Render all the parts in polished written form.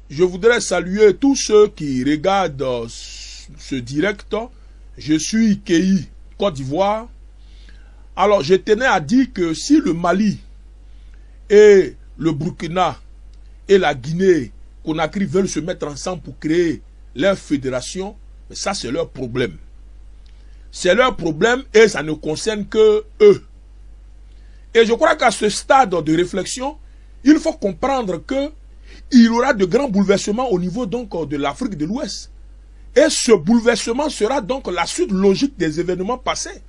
je voudrais saluer tous ceux qui regardent ce direct. Je suis Kei, Côte d'Ivoire. Alors, je tenais à dire que si le Mali et le Burkina et la Guinée Conakry veulent se mettre ensemble pour créer leur fédération, mais ça c'est leur problème. C'est leur problème et ça ne concerne que eux. Et je crois qu'à ce stade de réflexion, il faut comprendre que il y aura de grands bouleversements au niveau donc de l'Afrique de l'Ouest. Et ce bouleversement sera donc la suite logique des événements passés.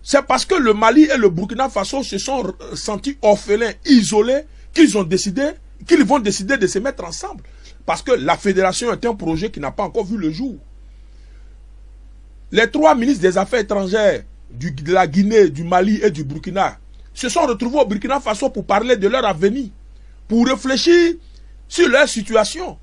C'est parce que le Mali et le Burkina Faso se sont sentis orphelins, isolés, qu'ils vont décider de se mettre ensemble. Parce que la fédération est un projet qui n'a pas encore vu le jour. Les trois ministres des Affaires étrangères de la Guinée, du Mali et du Burkina se sont retrouvés au Burkina Faso pour parler de leur avenir, pour réfléchir sur leur situation.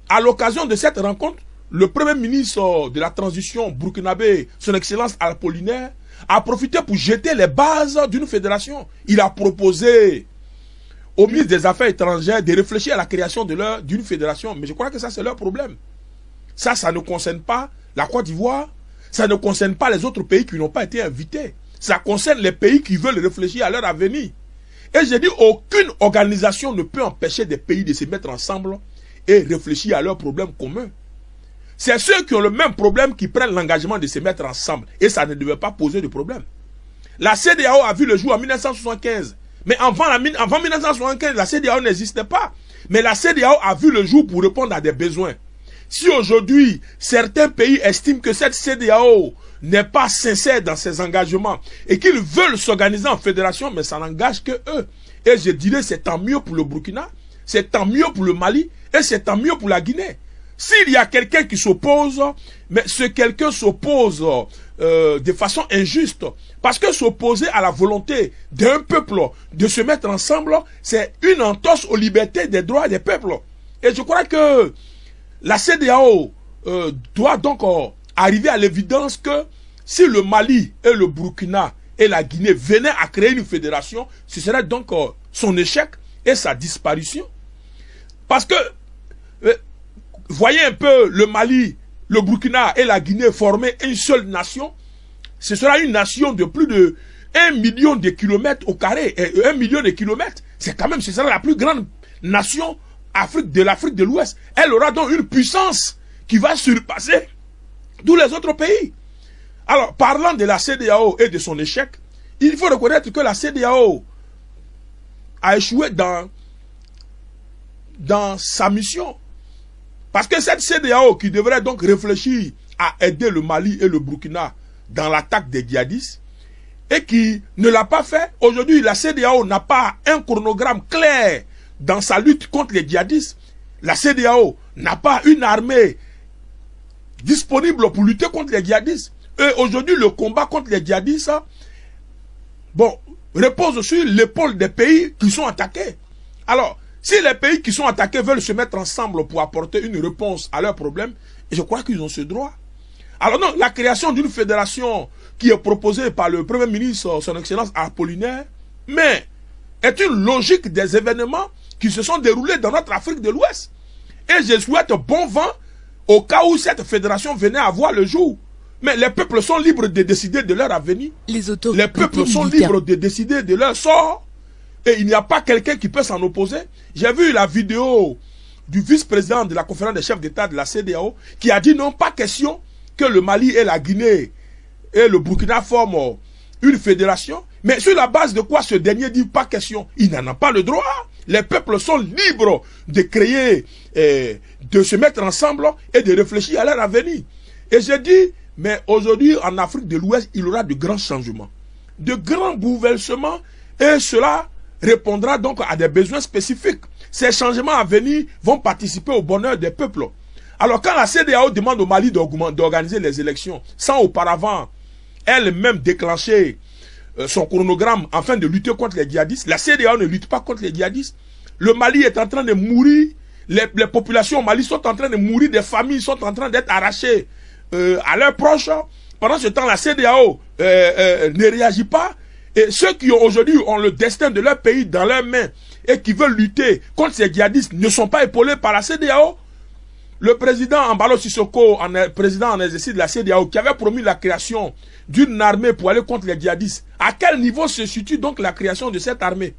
À l'occasion de cette rencontre, le premier ministre de la transition burkinabé, son excellence Apollinaire, a profité pour jeter les bases d'une fédération. Il a proposé au ministre des Affaires étrangères de réfléchir à la création d'une fédération. Mais je crois que ça, c'est leur problème. Ça ne concerne pas la Côte d'Ivoire. Ça ne concerne pas les autres pays qui n'ont pas été invités. Ça concerne les pays qui veulent réfléchir à leur avenir. Et j'ai dit, aucune organisation ne peut empêcher des pays de se mettre ensemble et réfléchir à leurs problèmes communs. C'est ceux qui ont le même problème qui prennent l'engagement de se mettre ensemble. Et ça ne devait pas poser de problème. La CEDEAO a vu le jour en 1975. Mais avant 1975, la CEDEAO n'existait pas. Mais la CEDEAO a vu le jour pour répondre à des besoins. Si aujourd'hui, certains pays estiment que cette CEDEAO n'est pas sincère dans ses engagements et qu'ils veulent s'organiser en fédération, mais ça n'engage que eux. Et je dirais c'est tant mieux pour le Burkina, c'est tant mieux pour le Mali et c'est tant mieux pour la Guinée. S'il y a quelqu'un qui s'oppose, mais ce quelqu'un s'oppose de façon injuste, parce que s'opposer à la volonté d'un peuple de se mettre ensemble, c'est une entorse aux libertés des droits des peuples. Et je crois que la CEDEAO doit donc arriver à l'évidence que si le Mali et le Burkina et la Guinée venaient à créer une fédération, ce serait donc son échec et sa disparition. Parce que, voyez un peu le Mali, le Burkina et la Guinée former une seule nation, ce sera une nation de plus de 1 million de kilomètres au carré, et 1 million de kilomètres, c'est quand même, ce sera la plus grande nation de l'Afrique de l'Ouest. Elle aura donc une puissance qui va surpasser tous les autres pays. Alors, parlant de la CEDEAO et de son échec, il faut reconnaître que la CEDEAO a échoué dans sa mission. Parce que cette CEDEAO qui devrait donc réfléchir à aider le Mali et le Burkina dans l'attaque des djihadistes, et qui ne l'a pas fait, aujourd'hui la CEDEAO n'a pas un chronogramme clair dans sa lutte contre les djihadistes. La CEDEAO n'a pas une armée disponible pour lutter contre les djihadistes. Et aujourd'hui, le combat contre les djihadistes, repose sur l'épaule des pays qui sont attaqués. Alors, si les pays qui sont attaqués veulent se mettre ensemble pour apporter une réponse à leurs problèmes, je crois qu'ils ont ce droit. Alors non, la création d'une fédération qui est proposée par le Premier ministre, son Excellence Apollinaire, mais est une logique des événements qui se sont déroulés dans notre Afrique de l'Ouest. Et je souhaite bon vent au cas où cette fédération venait à voir le jour. Mais les peuples sont libres de décider de leur avenir. Les peuples sont libres de décider de leur sort. Et il n'y a pas quelqu'un qui peut s'en opposer. J'ai vu la vidéo du vice-président de la conférence des chefs d'État de la CEDEAO qui a dit non, pas question que le Mali et la Guinée et le Burkina forment une fédération. Mais sur la base de quoi ce dernier dit pas question? Il n'en a pas le droit. Les peuples sont libres de créer, de se mettre ensemble et de réfléchir à leur avenir. Et je dis, mais aujourd'hui en Afrique de l'Ouest, il y aura de grands changements, de grands bouleversements, et cela répondra donc à des besoins spécifiques. Ces changements à venir vont participer au bonheur des peuples. Alors quand la CEDEAO demande au Mali d'organiser les élections sans auparavant elle-même déclencher son chronogramme afin de lutter contre les djihadistes, la CEDEAO ne lutte pas contre les djihadistes. Le Mali est en train de mourir, les populations au Mali sont en train de mourir, des familles sont en train d'être arrachées à leurs proches. Pendant ce temps, la CEDEAO ne réagit pas. Et ceux qui aujourd'hui ont le destin de leur pays dans leurs mains et qui veulent lutter contre ces djihadistes ne sont pas épaulés par la CEDEAO. Le président Embalo Sissoko, président en exercice de la CEDEAO, qui avait promis la création d'une armée pour aller contre les djihadistes, à quel niveau se situe donc la création de cette armée?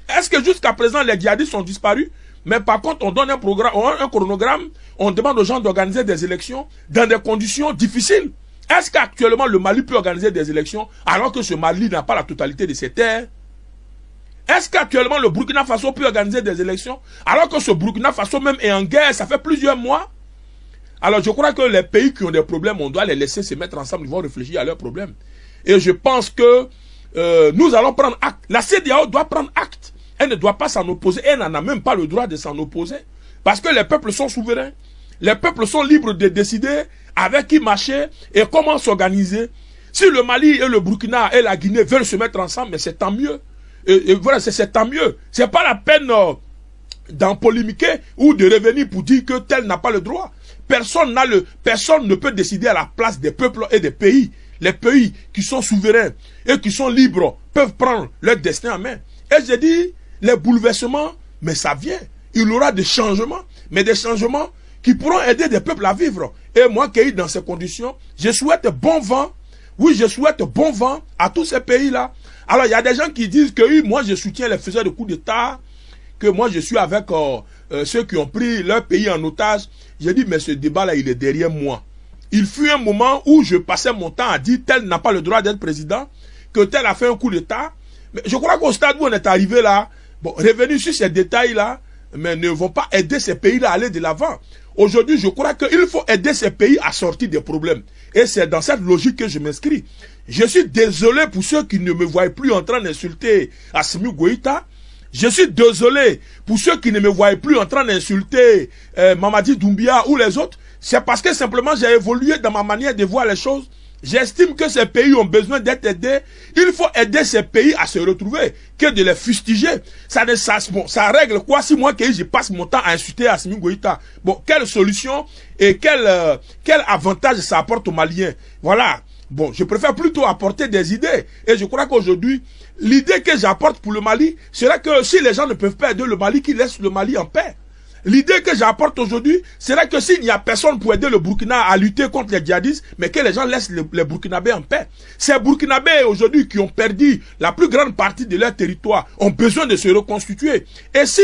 Est-ce que jusqu'à présent les djihadistes sont disparus? Mais par contre, on donne un chronogramme, on demande aux gens d'organiser des élections dans des conditions difficiles. Est-ce qu'actuellement le Mali peut organiser des élections alors que ce Mali n'a pas la totalité de ses terres? Est-ce qu'actuellement le Burkina Faso peut organiser des élections alors que ce Burkina Faso même est en guerre, ça fait plusieurs mois? Alors je crois que les pays qui ont des problèmes, on doit les laisser se mettre ensemble, ils vont réfléchir à leurs problèmes. Et je pense que nous allons prendre acte. La CEDEAO doit prendre acte. Elle ne doit pas s'en opposer. Elle n'en a même pas le droit de s'en opposer. Parce que les peuples sont souverains. Les peuples sont libres de décider avec qui marcher et comment s'organiser. Si le Mali et le Burkina et la Guinée veulent se mettre ensemble, mais c'est tant mieux. Et voilà, c'est tant mieux. C'est pas la peine d'en polémiquer ou de revenir pour dire que tel n'a pas le droit. Personne ne peut décider à la place des peuples et des pays. Les pays qui sont souverains et qui sont libres peuvent prendre leur destin en main. Et j'ai dit, les bouleversements, mais ça vient. Il y aura des changements, mais des changements qui pourront aider des peuples à vivre. Et moi, qui est dans ces conditions, je souhaite bon vent. Oui, je souhaite bon vent à tous ces pays-là. Alors, il y a des gens qui disent que oui, moi, je soutiens les faiseurs de coups d'État, que moi, je suis avec ceux qui ont pris leur pays en otage. J'ai dit, mais ce débat-là, il est derrière moi. Il fut un moment où je passais mon temps à dire tel n'a pas le droit d'être président, que tel a fait un coup d'État. Mais je crois qu'au stade où on est arrivé là, bon, revenir sur ces détails-là, mais ne vont pas aider ces pays-là à aller de l'avant. Aujourd'hui, je crois qu'il faut aider ces pays à sortir des problèmes. Et c'est dans cette logique que je m'inscris. Je suis désolé pour ceux qui ne me voient plus en train d'insulter Assimi Goïta. Je suis désolé pour ceux qui ne me voient plus en train d'insulter Mamadi Doumbia ou les autres. C'est parce que simplement j'ai évolué dans ma manière de voir les choses. J'estime que ces pays ont besoin d'être aidés. Il faut aider ces pays à se retrouver, que de les fustiger. Ça règle quoi si moi je passe mon temps à insulter Assimi Goïta? Bon, quelle solution et quel avantage ça apporte aux Maliens? Voilà. Bon, je préfère plutôt apporter des idées. Et je crois qu'aujourd'hui, l'idée que j'apporte pour le Mali, serait que si les gens ne peuvent pas aider le Mali, qu'ils laissent le Mali en paix. L'idée que j'apporte aujourd'hui, serait que s'il n'y a personne pour aider le Burkina à lutter contre les djihadistes, mais que les gens laissent les Burkinabés en paix. Ces Burkinabés aujourd'hui qui ont perdu la plus grande partie de leur territoire ont besoin de se reconstituer. Et si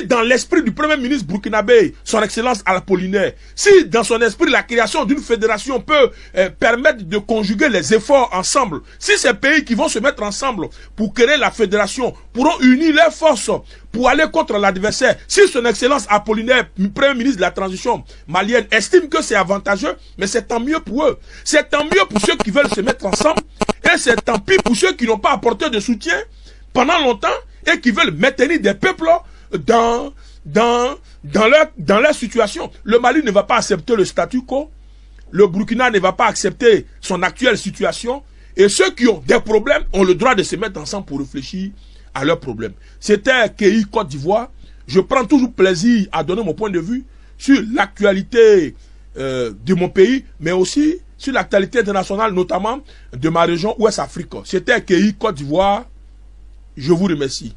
dans l'esprit du premier ministre burkinabé, son excellence Apollinaire, si dans son esprit la création d'une fédération peut permettre de conjuguer les efforts ensemble, si ces pays qui vont se mettre ensemble pour créer la fédération pourront unir leurs forces pour aller contre l'adversaire, si son excellence Apollinaire, premier ministre de la transition malienne, estime que c'est avantageux, mais c'est tant mieux pour eux. C'est tant mieux pour ceux qui veulent se mettre ensemble, et c'est tant pis pour ceux qui n'ont pas apporté de soutien pendant longtemps et qui veulent maintenir des peuples dans leur situation. Le Mali ne va pas accepter le statu quo. Le Burkina ne va pas accepter son actuelle situation. Et ceux qui ont des problèmes ont le droit de se mettre ensemble pour réfléchir à leurs problèmes. C'était KI Côte d'Ivoire. Je prends toujours plaisir à donner mon point de vue sur l'actualité de mon pays, mais aussi sur l'actualité internationale, notamment de ma région Ouest-Afrique. C'était KI Côte d'Ivoire. Je vous remercie.